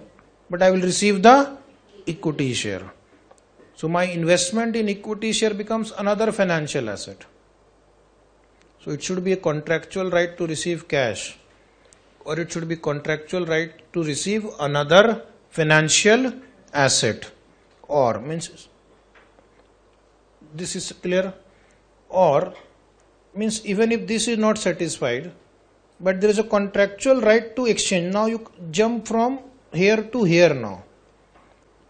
but I will receive the equity share. So my investment in equity share becomes another financial asset. So it should be a contractual right to receive cash, or it should be contractual right to receive another financial asset. Or means, this is clear? Or means, even if this is not satisfied, but there is a contractual right to exchange. Now you jump from here to here now.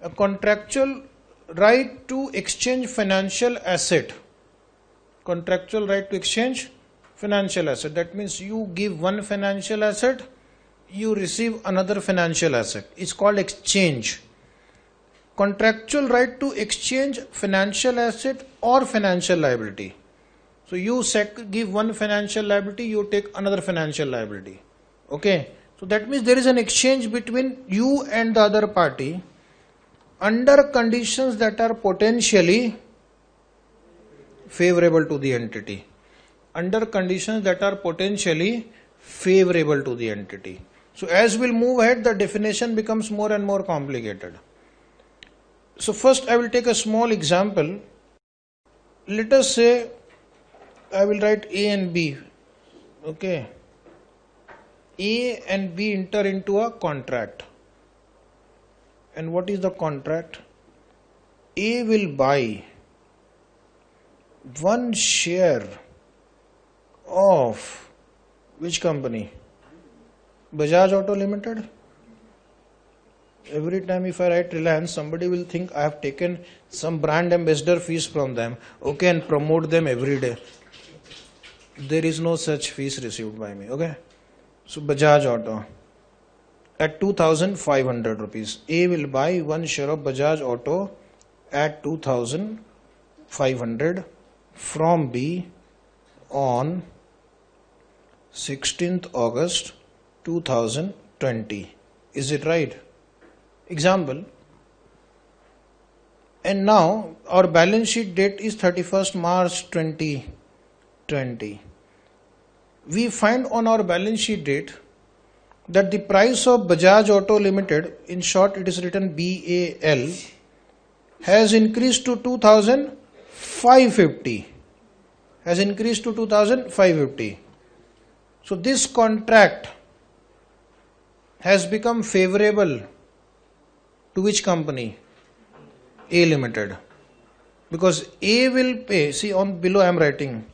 A contractual right to exchange financial asset. Contractual right to exchange financial asset. That means you give one financial asset, you receive another financial asset. It's called exchange. Contractual right to exchange financial asset or financial liability. So you give one financial liability, you take another financial liability. Okay. So that means there is an exchange between you and the other party under conditions that are potentially favorable to the entity. Under conditions that are potentially favorable to the entity. So as we'll move ahead, the definition becomes more and more complicated. So first I will take a small example. Let us say I will write A and B. Okay. A and B enter into a contract. And what is the contract? A will buy one share of which company? Bajaj Auto Limited. Every time if I write Reliance, somebody will think I have taken some brand ambassador fees from them. Okay, and promote them every day. There is no such fees received by me. Okay. So Bajaj Auto at 2,500 rupees. A will buy one share of Bajaj Auto at 2,500 from B on 16th August 2020. Is it right? Example. And now our balance sheet date is 31st March 2020. We find on our balance sheet date that the price of Bajaj Auto Limited, in short it is written BAL, has increased to 2,550. Has increased to 2,550. So this contract has become favorable to which company? A Limited. Because A will pay, see on below I am writing,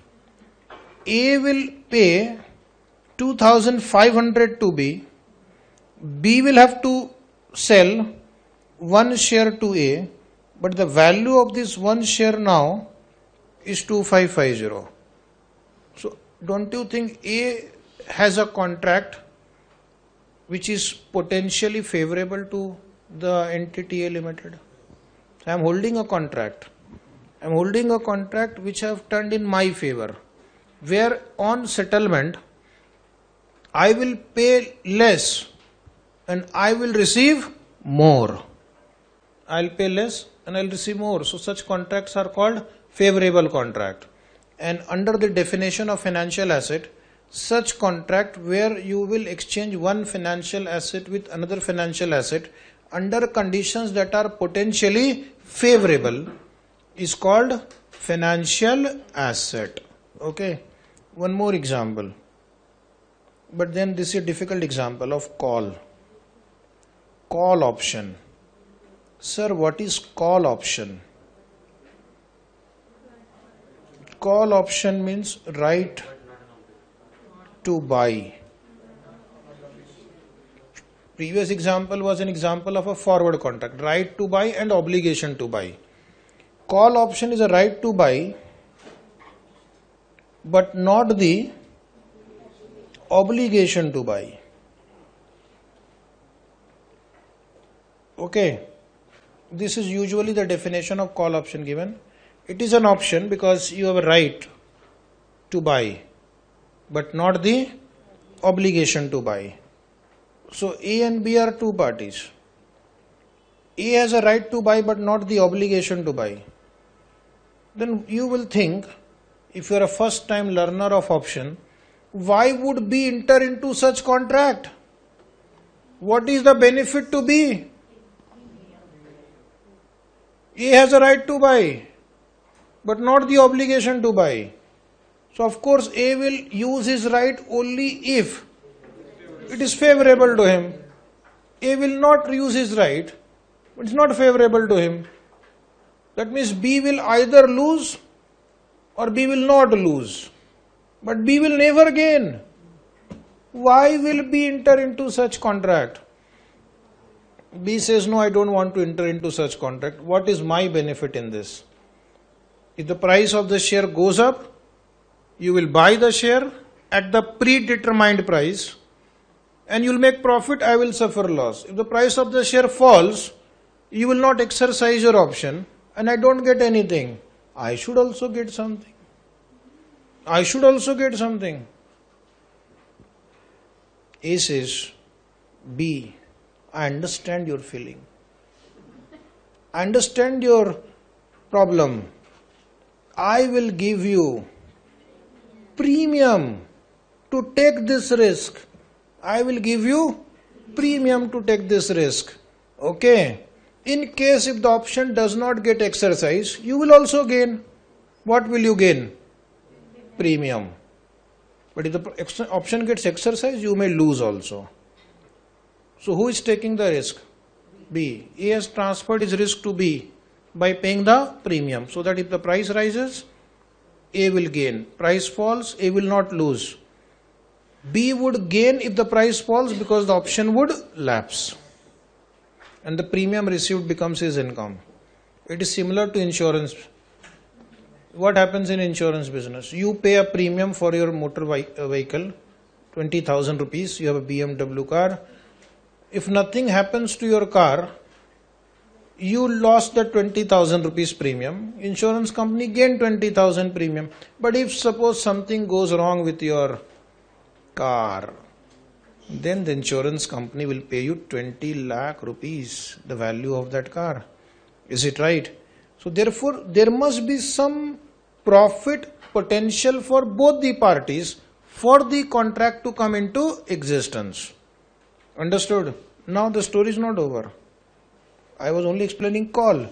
A will pay 2,500 to B, B will have to sell one share to A, but the value of this one share now is 2,550. So don't you think A has a contract which is potentially favorable to the entity A Limited? I am holding a contract. I am holding a contract which I have turned in my favor, where on settlement I will pay less and I will receive more. I will pay less and I will receive more. So such contracts are called favorable contract. And under the definition of financial asset, such contract where you will exchange one financial asset with another financial asset under conditions that are potentially favorable is called financial asset. Okay. One more example. But then this is a difficult example of call. Call option. Sir, what is call option? Call option means right to buy. Previous example was an example of a forward contract, right to buy and obligation to buy. Call option is a right to buy, but not the obligation to buy. Okay, this is usually the definition of call option given. It is an option because you have a right to buy, but not the obligation to buy. So A and B are two parties. A has a right to buy but not the obligation to buy. Then you will think, if you are a first time learner of option, why would B enter into such contract? What is the benefit to B? A has a right to buy but not the obligation to buy. So of course A will use his right only if it is favorable to him. A will not use his right, but it's not favorable to him. That means B will either lose or B will not lose. But B will never gain. Why will B enter into such contract? B says, no, I don't want to enter into such contract. What is my benefit in this? If the price of the share goes up, you will buy the share at the predetermined price and you will make profit, I will suffer loss. If the price of the share falls, you will not exercise your option and I don't get anything. I should also get something. I should also get something. A says, B, I understand your feeling. I understand your problem. I will give you premium to take this risk. I will give you premium to take this risk. Okay. In case if the option does not get exercised, you will also gain. What will you gain? Premium. But if the option gets exercised, you may lose also. So who is taking the risk? B. A has transferred his risk to B by paying the premium, so that if the price rises, A will gain. Price falls, A will not lose. B would gain if the price falls because the option would lapse and the premium received becomes his income. It is similar to insurance. What happens in insurance business? You pay a premium for your motor vehicle, 20,000 rupees. You have a BMW car. If nothing happens to your car, you lost the 20,000 rupees premium. Insurance company gained 20,000 premium. But if suppose something goes wrong with your car, then the insurance company will pay you 20 lakh rupees, the value of that car. Is it right? So therefore, there must be some profit potential for both the parties for the contract to come into existence. Understood? Now the story is not over. I was only explaining call.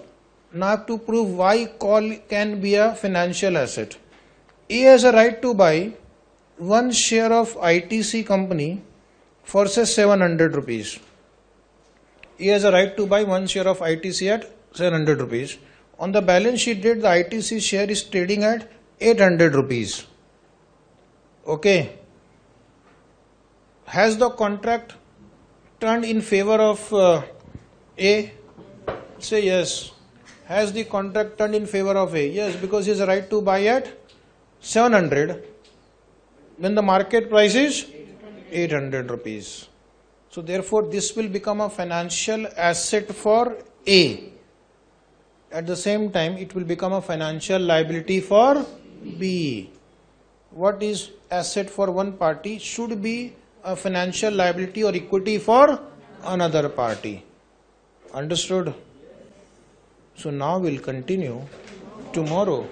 Now I have to prove why call can be a financial asset. A has a right to buy one share of ITC company for say 700 rupees. A has a right to buy one share of ITC at 700 rupees. On the balance sheet date, the ITC share is trading at 800 rupees. Okay. Has the contract turned in favor of A? Say yes. Has the contract turned in favor of A? Yes, because he has a right to buy at 700 when the market price is 800 rupees. So therefore this will become a financial asset for A. At the same time it will become a financial liability for B. What is asset for one party should be a financial liability or equity for another party. Understood? So now we'll continue tomorrow.